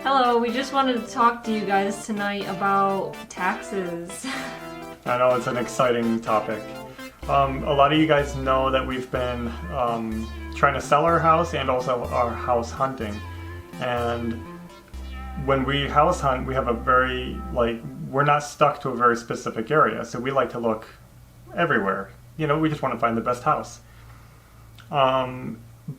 Hello, we just wanted to talk to you guys tonight about taxes. I know it's an exciting topic. A lot of you guys know that we've been trying to sell our house and also our house hunting. And when we house hunt, we have a we're not stuck to a very specific area. So we like to look everywhere. You know, we just want to find the best house.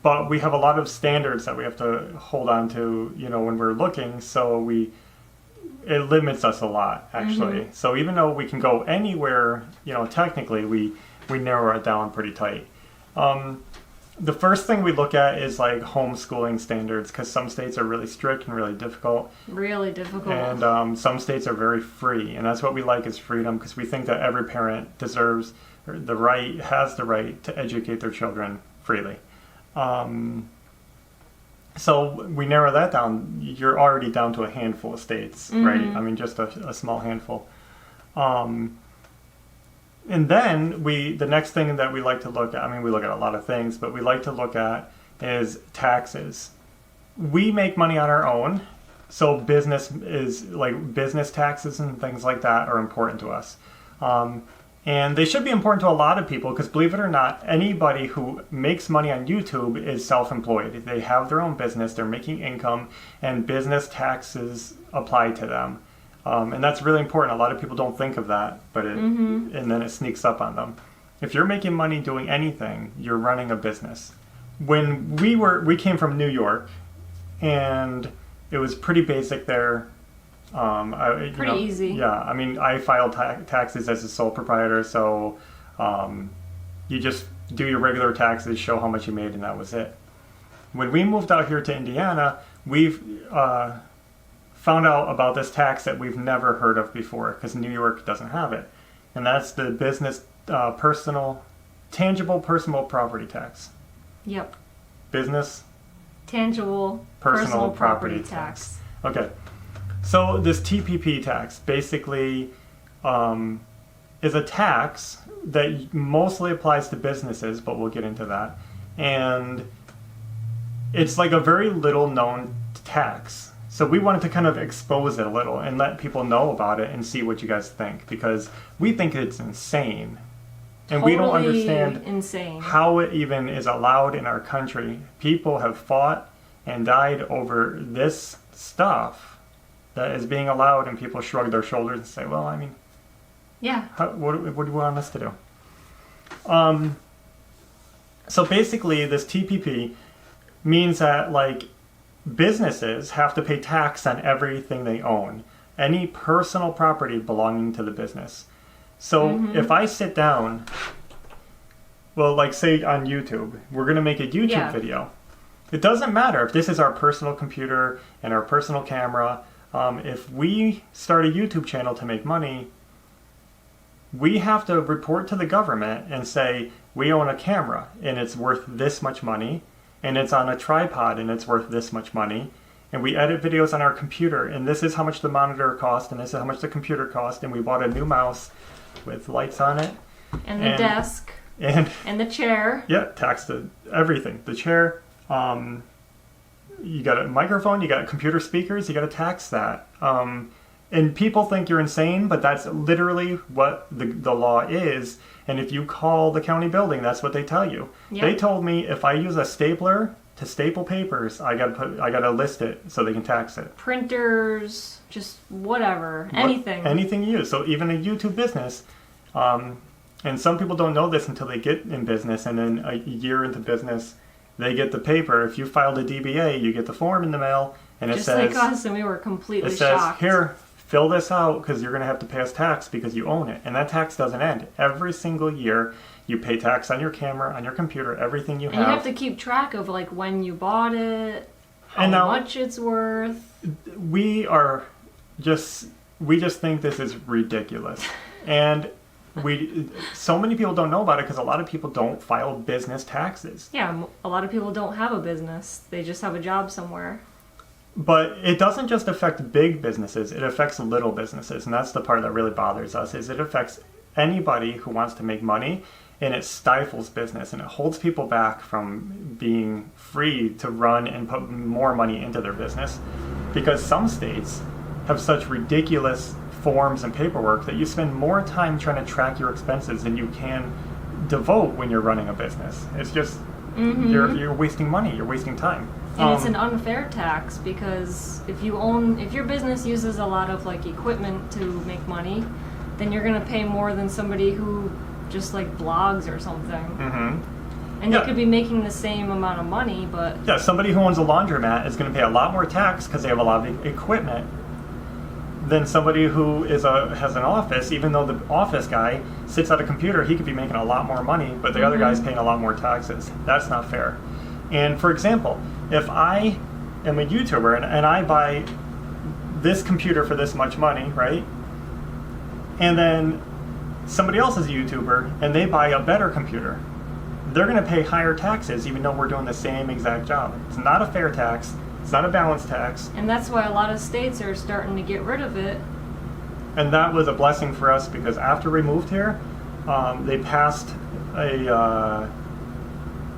But we have a lot of standards that we have to hold on to, you know, when we're looking. So it limits us a lot, actually. Mm-hmm. So even though we can go anywhere, you know, technically we narrow it down pretty tight. The first thing we look at is like homeschooling standards, because some states are really strict and really difficult. Really difficult. And some states are very free, and that's what we like is freedom, because we think that every parent has the right to educate their children freely. So we narrow that down. You're already down to a handful of states, right? I mean, just a small handful. And then the next thing that we like to look at, I mean, we look at a lot of things, but we like to look at is taxes. We make money on our own, so business taxes and things like that are important to us. And they should be important to a lot of people, because believe it or not, anybody who makes money on YouTube is self-employed. They have their own business, they're making income, and business taxes apply to them. And that's really important. A lot of people don't think of that, but and then it sneaks up on them. If you're making money doing anything, you're running a business. When we came from New York, and it was pretty basic there. Pretty easy. Yeah, I mean, I filed taxes as a sole proprietor, so you just do your regular taxes, show how much you made, and that was it. When we moved out here to Indiana, we've found out about this tax that we've never heard of before, because New York doesn't have it, and that's the business tangible personal property tax. Yep. Business tangible personal property tax. Okay. So this TPP tax basically is a tax that mostly applies to businesses, but we'll get into that. And it's like a very little known tax. So we wanted to kind of expose it a little and let people know about it and see what you guys think, because we think it's insane. And we don't understand how it even is allowed in our country. People have fought and died over this stuff that is being allowed, and people shrug their shoulders and say, well, I mean, yeah, what do you want us to do? So basically this TPP means that like businesses have to pay tax on everything they own, any personal property belonging to the business. So if I sit down, well, like say on YouTube, we're going to make a YouTube video. It doesn't matter if this is our personal computer and our personal camera. If we start a YouTube channel to make money, we have to report to the government and say, we own a camera and it's worth this much money, and it's on a tripod and it's worth this much money, and we edit videos on our computer, and this is how much the monitor cost, and this is how much the computer cost, and we bought a new mouse with lights on it. And the desk. And the chair. Yeah, tax to everything. The chair. You got a microphone, you got computer speakers, you got to tax that. And people think you're insane, but that's literally what the law is. And if you call the county building, that's what they tell you. Yep. They told me if I use a stapler to staple papers, I gotta list it so they can tax it. Printers, just whatever, anything. Anything you use. So even a YouTube business, and some people don't know this until they get in business, and then a year into business, they get the paper. If you filed a DBA, you get the form in the mail, and it says... Just like us, and we were completely shocked. It says, here, fill this out, because you're going to have to pay us tax because you own it. And that tax doesn't end. Every single year, you pay tax on your camera, on your computer, everything you have. And you have to keep track of like when you bought it, how much it's worth. We just think this is ridiculous. And... so many people don't know about it because a lot of people don't file business taxes. Yeah, a lot of people don't have a business. They just have a job somewhere. But it doesn't just affect big businesses, it affects little businesses. And that's the part that really bothers us, is it affects anybody who wants to make money, and it stifles business, and it holds people back from being free to run and put more money into their business. because some states have such ridiculous forms and paperwork that you spend more time trying to track your expenses than you can devote when you're running a business. It's just you're wasting money, you're wasting time. And it's an unfair tax because if your business uses a lot of like equipment to make money, then you're gonna pay more than somebody who just like blogs or something. And Yeah. you could be making the same amount of money, but Yeah, somebody who owns a laundromat is going to pay a lot more tax because they have a lot of equipment than somebody who has an office. Even though the office guy sits at a computer, he could be making a lot more money, but the other guy's paying a lot more taxes. That's not fair. And for example, if I am a YouTuber and I buy this computer for this much money, right? And then somebody else is a YouTuber and they buy a better computer, they're going to pay higher taxes even though we're doing the same exact job. It's not a fair tax. It's not a balanced tax. and that's why a lot of states are starting to get rid of it. And that was a blessing for us because after we moved here, they passed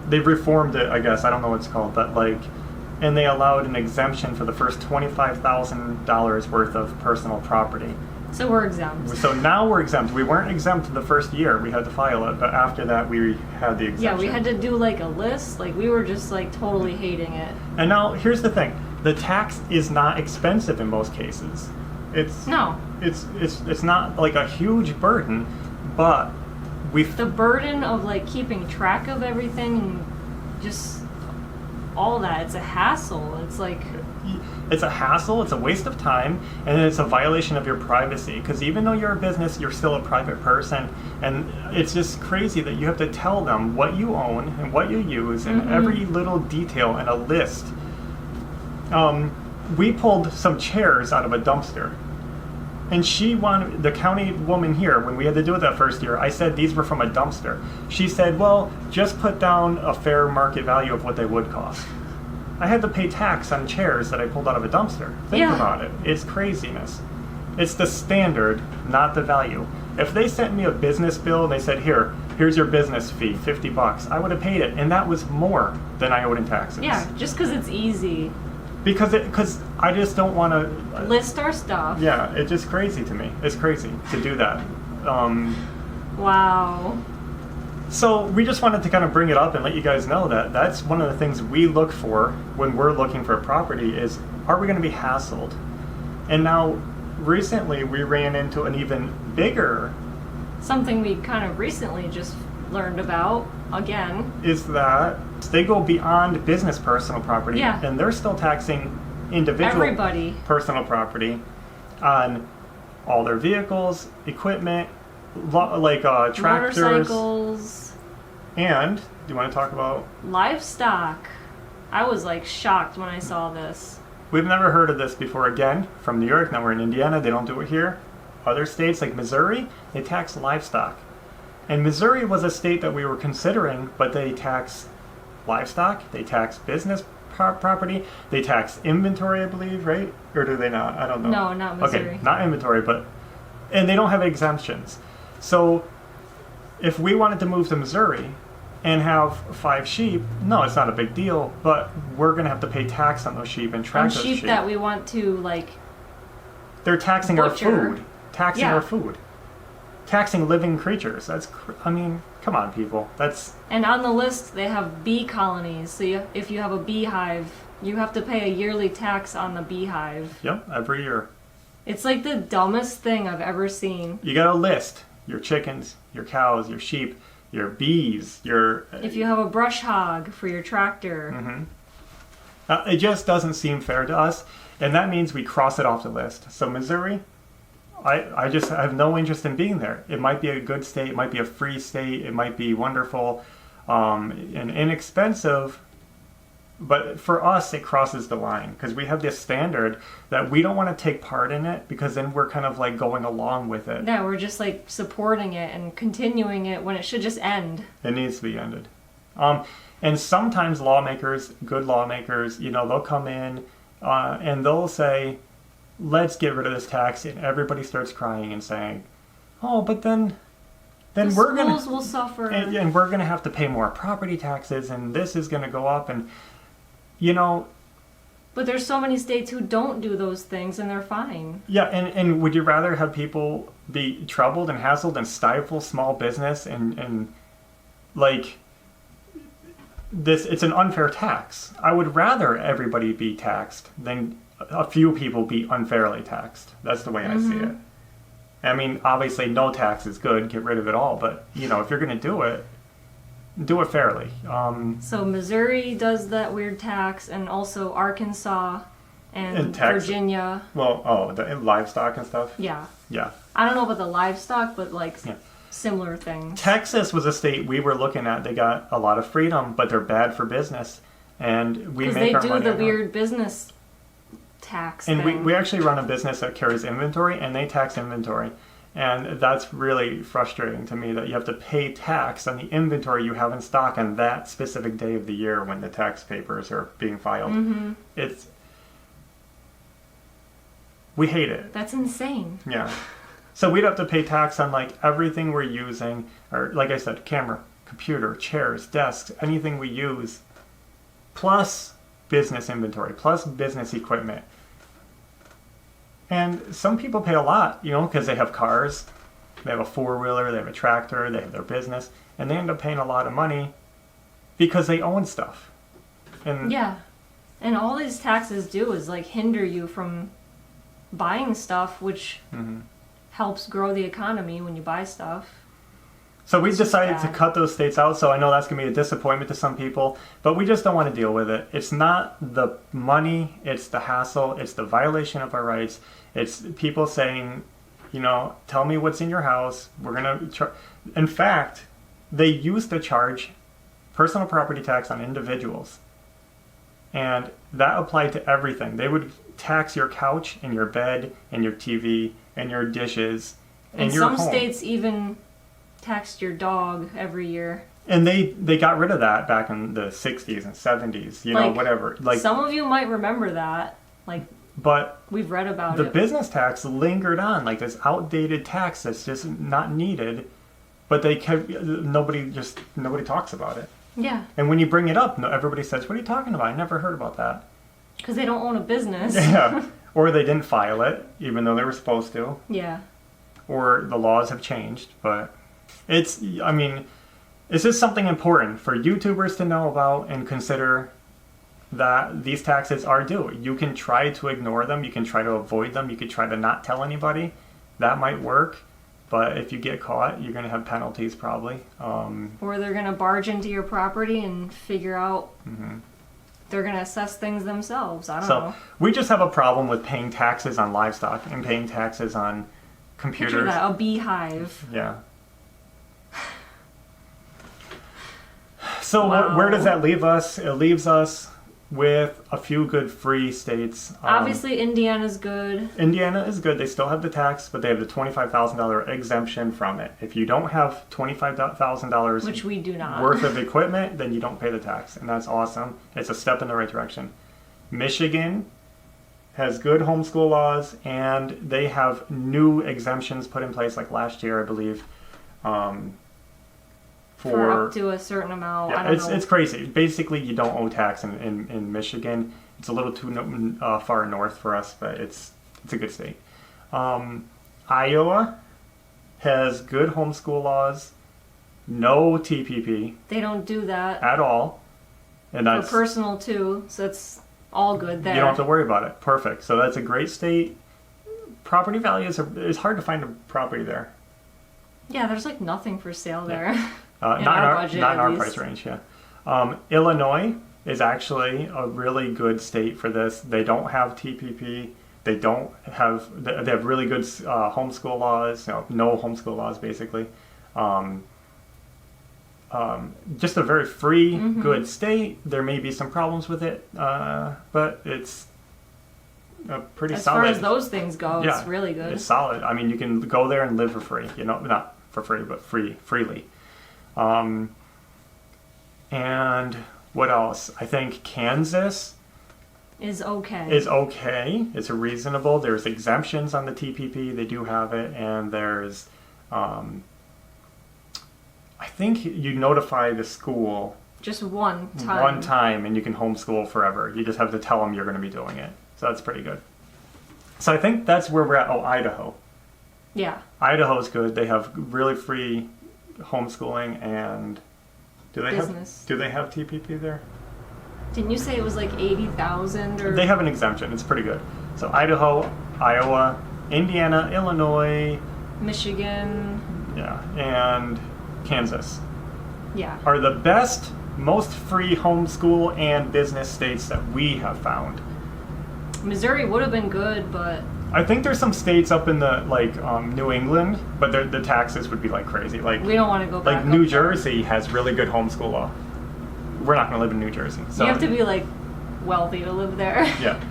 they reformed it, I guess. I don't know what it's called, but and they allowed an exemption for the first $25,000 worth of personal property. So we're exempt. So now we're exempt. We weren't exempt the first year. We had to file it, but after that we had the exemption. Yeah, we had to do like a list. Like we were just like totally hating it. And now here's the thing: the tax is not expensive in most cases. It's not like a huge burden, but the burden of like keeping track of everything and just all that. It's a hassle. It's a hassle, it's a waste of time, and it's a violation of your privacy. Because even though you're a business, you're still a private person, and it's just crazy that you have to tell them what you own and what you use and every little detail in a list. We pulled some chairs out of a dumpster, and she wanted, the county woman here, when we had to do it that first year, I said these were from a dumpster. She said, well, just put down a fair market value of what they would cost. I had to pay tax on chairs that I pulled out of a dumpster. Think about it. It's craziness. It's the standard, not the value. If they sent me a business bill and they said, here's your business fee, $50, I would have paid it, and that was more than I owed in taxes. Yeah, just because it's easy. Because I just don't want to list our stuff. Yeah, it's just crazy to me. It's crazy to do that. Wow. So we just wanted to kind of bring it up and let you guys know that that's one of the things we look for when we're looking for a property is, are we going to be hassled? And now, recently, we ran into an even bigger... Something we kind of recently just learned about, again. Is that they go beyond business personal property, and they're still taxing individual personal property on all their vehicles, equipment, tractors, motorcycles, and do you want to talk about livestock? I was like shocked when I saw this. We've never heard of this before. Again, from New York, now we're in Indiana, they don't do it here. Other states like Missouri, they tax livestock. And Missouri was a state that we were considering, but they tax livestock, they tax business property, they tax inventory, I believe, right? Or do they not? I don't know. No, not Missouri. Okay, not inventory, and they don't have exemptions. So if we wanted to move to Missouri and have 5 sheep, no, it's not a big deal, but we're going to have to pay tax on those sheep and track those sheep. Sheep that we want to, they're taxing butcher. our food. Taxing our food. Taxing living creatures. Come on, people. And on the list, they have bee colonies. So if you have a beehive, you have to pay a yearly tax on the beehive. Yep, every year. It's like the dumbest thing I've ever seen. You got to list your chickens, your cows, your sheep, your bees, if you have a brush hog for your tractor. It just doesn't seem fair to us, and that means we cross it off the list. So Missouri, I have no interest in being there. It might be a good state, it might be a free state, it might be wonderful and inexpensive, but for us it crosses the line because we have this standard that we don't want to take part in it because then we're kind of like going along with it. Yeah, we're just like supporting it and continuing it when it should just end. It needs to be ended. And sometimes lawmakers, good lawmakers, they'll come in and they'll say, let's get rid of this tax, and everybody starts crying and saying, oh, but then we're going to... schools will suffer. And we're going to have to pay more property taxes, and this is going to go up, and, But there's so many states who don't do those things and they're fine. Yeah, and would you rather have people be troubled and hassled and stifle small business and like this? It's an unfair tax. I would rather everybody be taxed than a few people be unfairly taxed. That's the way I see it. I mean, obviously, no tax is good. Get rid of it all. But you know, if you're going to do it fairly. So Missouri does that weird tax, and also Arkansas and Texas. Virginia. Well, the livestock and stuff. Yeah. Yeah. I don't know about the livestock, but like Yeah. similar things. Texas was a state we were looking at. They got a lot of freedom, but they're bad for business. And we Because make they our do money the on- weird business tax And thing. we actually run a business that carries inventory, and they tax inventory. And that's really frustrating to me that you have to pay tax on the inventory you have in stock on that specific day of the year when the tax papers are being filed. We hate it. That's insane. Yeah. So we'd have to pay tax on like everything we're using, or like I said, camera, computer, chairs, desks, anything we use, plus business inventory, plus business equipment. And some people pay a lot, you know, because they have cars, they have a four-wheeler, they have a tractor, they have their business, and they end up paying a lot of money because they own stuff. And Yeah. And all these taxes do is like hinder you from buying stuff, which helps grow the economy when you buy stuff. So we decided to bad. cut those states out, so I know that's going to be a disappointment to some people, but we just don't want to deal with it. It's not the money, it's the hassle, it's the violation of our rights. It's people saying, you know, tell me what's in your house. We're going to In fact, they used to charge personal property tax on individuals. And that applied to everything. They would tax your couch and your bed and your TV and your dishes and And your some home. states even taxed your dog every year. And they got rid of that back in the 60s and 70s, you know, Like, whatever. Like, some of you might remember that. Like, but we've read about the it. business tax lingered on, like this outdated tax that's just not needed. But they kept, nobody talks about it. Yeah, And when you bring it up, everybody says, "What are you talking about? I never heard about that." because they don't own a business. Yeah, or they didn't file it, even though they were supposed to, Yeah. or the laws have changed. But it's just something important for YouTubers to know about and consider that these taxes are due. You can try to ignore them, you can try to avoid them, you could try to not tell anybody. That might work, but if you get caught, you're going to have penalties probably. Or they're going to barge into your property and figure out they're going to assess things themselves. I don't So know. we just have a problem with paying taxes on livestock and paying taxes on Picture computers. that, a beehive. Yeah. So Wow. where does that leave us? It leaves us with a few good free states. Obviously, Indiana's good. Indiana is good. They still have the tax, but they have the $25,000 exemption from it. If you don't have $25,000 Which we do not. worth of equipment, then you don't pay the tax, and that's awesome. It's a step in the right direction. Michigan has good homeschool laws, and they have new exemptions put in place, like last year, I believe. For up to a certain amount. I Yeah, don't know. it's crazy. Basically, you don't owe tax in Michigan. It's a little too far north for us, but it's a good state. Iowa has good homeschool laws, no TPP They don't do that. at all, and For that's personal, too. So it's all good there. you don't have to worry about it. Perfect. So that's a great state. Property values it's hard to find a property there. Yeah, there's like nothing for sale there. Not In in our our, budget, not in at our least. price range, yeah. Illinois is actually a really good state for this. They don't have TPP. They have really good homeschool laws. No homeschool laws, basically. Just a very free, good state. There may be some problems with it, but it's a pretty As solid. far as those things go, Yeah, it's really good. It's solid. I mean, you can go there and live for free. Not for free, but freely. And what else? I think Kansas Is okay. is okay. It's reasonable. There's exemptions on the TPP. They do have it, and there's, I think you notify the school Just one time. One time, and you can homeschool forever. You just have to tell them you're going to be doing it. So that's pretty good. So I think that's where we're at. Oh, Idaho. Yeah. Idaho's good. They have really free homeschooling, and do they Business. have TPP there? Didn't you say it was like 80,000 or? They have an exemption. It's pretty good. So Idaho, Iowa, Indiana, Illinois, Michigan. yeah, and Kansas Yeah. are the best, most free homeschool and business states that we have found. Missouri would have been good, but I think there's some states up in the New England, but the taxes would be like crazy. Like we don't want to go back. like New up there. Jersey has really good homeschool law. We're not going to live in New Jersey. So You have to be like wealthy to live there. yeah.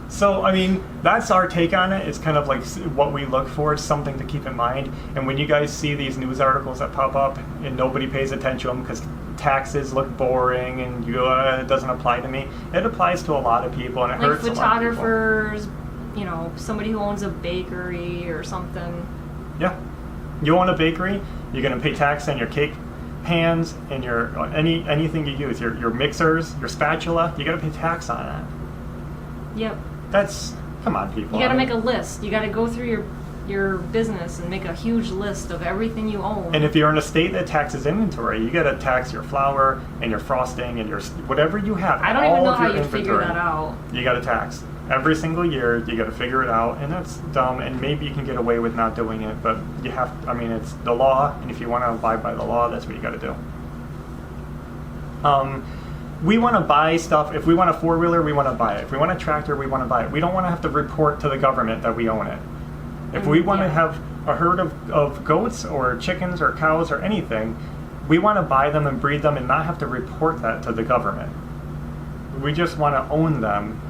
So, I mean, that's our take on it. It's kind of like what we look for. It's something to keep in mind. And when you guys see these news articles that pop up and nobody pays attention to them because taxes look boring and it doesn't apply to me, it applies to a lot of people and it Like hurts a lot of people. photographers, somebody who owns a bakery or something. Yeah. You own a bakery, you're going to pay tax on your cake pans and your anything you use, your mixers, your spatula, you got to pay tax on that. Yep. Come on, people. You got to make a list. You got to go through your business and make a huge list of everything you own. And if you're in a state that taxes inventory, you got to tax your flour and your frosting and your whatever you have. I don't all even know of how your you figure inventory, that out. You got to tax every single year. You got to figure it out, and that's dumb. And maybe you can get away with not doing it, but you have. I mean, it's the law, and if you want to abide by the law, that's what you got to do. We want to buy stuff. If we want a four-wheeler, we want to buy it. If we want a tractor, we want to buy it. We don't want to have to report to the government that we own it. If we want to have a herd of goats or chickens or cows or anything, we want to buy them and breed them and not have to report that to the government. We just want to own them.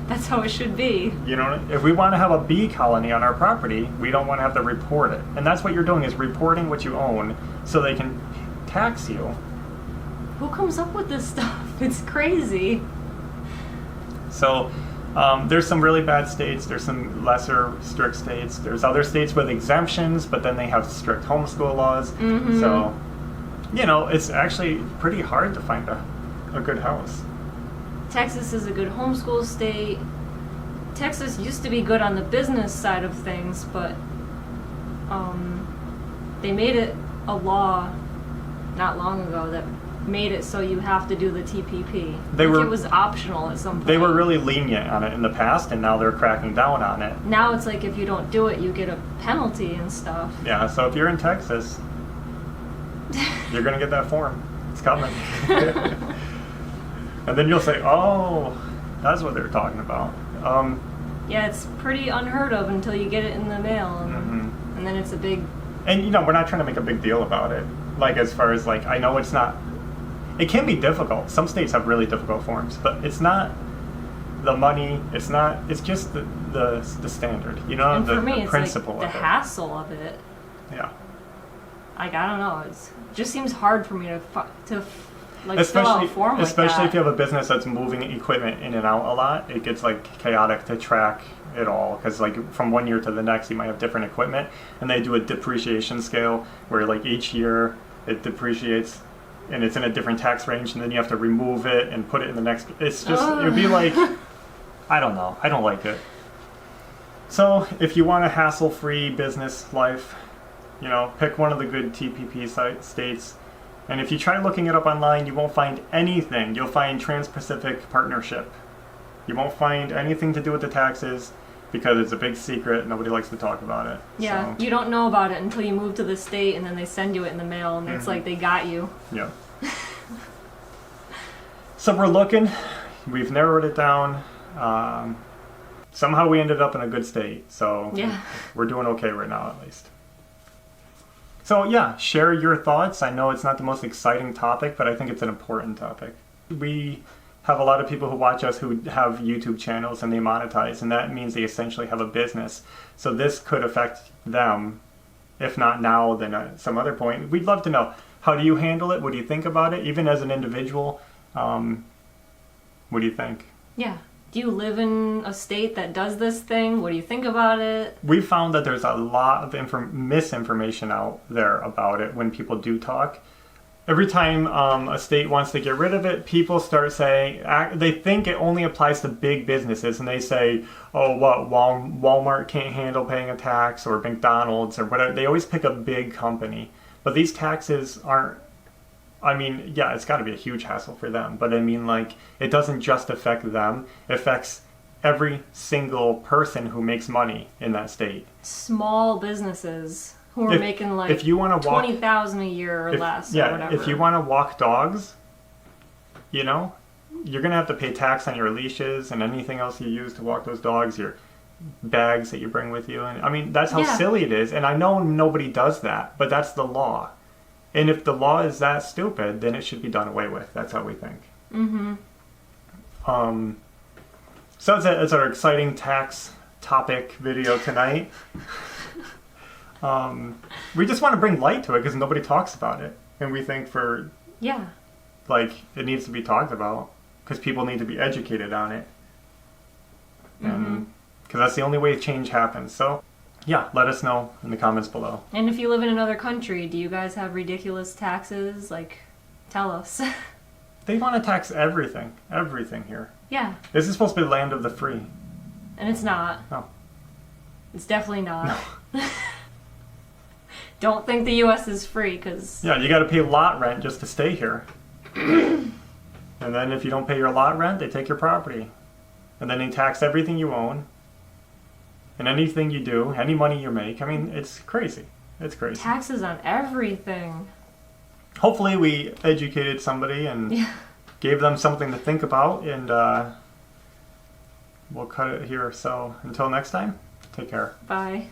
That's how it should be. You know, if we want to have a bee colony on our property, we don't want to have to report it. And that's what you're doing, is reporting what you own so they can tax you. Who comes up with this stuff? It's crazy. So there's some really bad states. There's some lesser strict states. There's other states with exemptions, but then they have strict homeschool laws. Mm-hmm. So, it's actually pretty hard to find a good house. Texas is a good homeschool state. Texas used to be good on the business side of things, but they made it a law not long ago that made it so you have to do the TPP. It was optional at some point. They were really lenient on it in the past, and now they're cracking down on it. Now it's like if you don't do it, you get a penalty and stuff. Yeah, so if you're in Texas, you're going to get that form. It's coming. And then you'll say, oh, that's what they're talking about. Yeah, it's pretty unheard of until you get it in the mail, and then it's a big... And, we're not trying to make a big deal about it. Like, as far as, I know it's not... It can be difficult. Some states have really difficult forms, but it's not the money. It's not. It's just the standard. And for me, the it's principle like the of it. hassle of it. Yeah. I don't know. It just seems hard for me to fill out a form like that. Especially if you have a business that's moving equipment in and out a lot, it gets chaotic to track it all, because from one year to the next you might have different equipment, and they do a depreciation scale where each year it depreciates and it's in a different tax range, and then you have to remove it and put it in the next. It's just it would be I don't know. I don't like it. So if you want a hassle-free business life, pick one of the good TPP states. And if you try looking it up online, you won't find anything. You'll find Trans-Pacific Partnership. You won't find anything to do with the taxes because it's a big secret. Nobody likes to talk about it. Yeah, so. You don't know about it until you move to the state, and then they send you it in the mail, and it's like they got you. Yeah. So we're looking. We've narrowed it down. Somehow we ended up in a good state. So yeah. We're doing okay right now, at least. So yeah, share your thoughts. I know it's not the most exciting topic, but I think it's an important topic. We have a lot of people who watch us who have YouTube channels and they monetize, and that means they essentially have a business. So this could affect them, if not now, then at some other point. We'd love to know, how do you handle it? What do you think about it? Even as an individual, what do you think? Yeah. Do you live in a state that does this thing? What do you think about it? We found that there's a lot of misinformation out there about it when people do talk. every time a state wants to get rid of it, people start saying they think it only applies to big businesses, and they say, "Oh, what Walmart can't handle paying a tax, or McDonald's, or whatever." They always pick a big company, but these taxes aren't. I mean, yeah, it's got to be a huge hassle for them, but I mean, like, it doesn't just affect them; it affects every single person who makes money in that state. Small businesses who are making like if you want to walk 20,000 a year or less, yeah, or whatever. if you want to walk dogs, you know, you're gonna have to pay tax on your leashes and anything else you use to walk those dogs, your bags that you bring with you. And I mean, that's how silly it is. And I know nobody does that, but that's the law. And if the law is that stupid, then it should be done away with. That's how we think. Mm-hmm. So it's our exciting tax topic video tonight. We just want to bring light to it because nobody talks about it, and we think like it needs to be talked about because people need to be educated on it, and because that's the only way change happens. So yeah, let us know in the comments below. And if you live in another country, do you guys have ridiculous taxes? Like, tell us. They want to tax everything here. Yeah. This is supposed to be the land of the free. And it's not. No. It's definitely not. No. Don't think the U.S. is free, because... Yeah, you got to pay lot rent just to stay here. And then if you don't pay your lot rent, they take your property. And then they tax everything you own. And anything you do, any money you make. I mean, it's crazy. It's crazy. Taxes on everything. Hopefully we educated somebody and gave them something to think about. And we'll cut it here. So until next time, take care. Bye.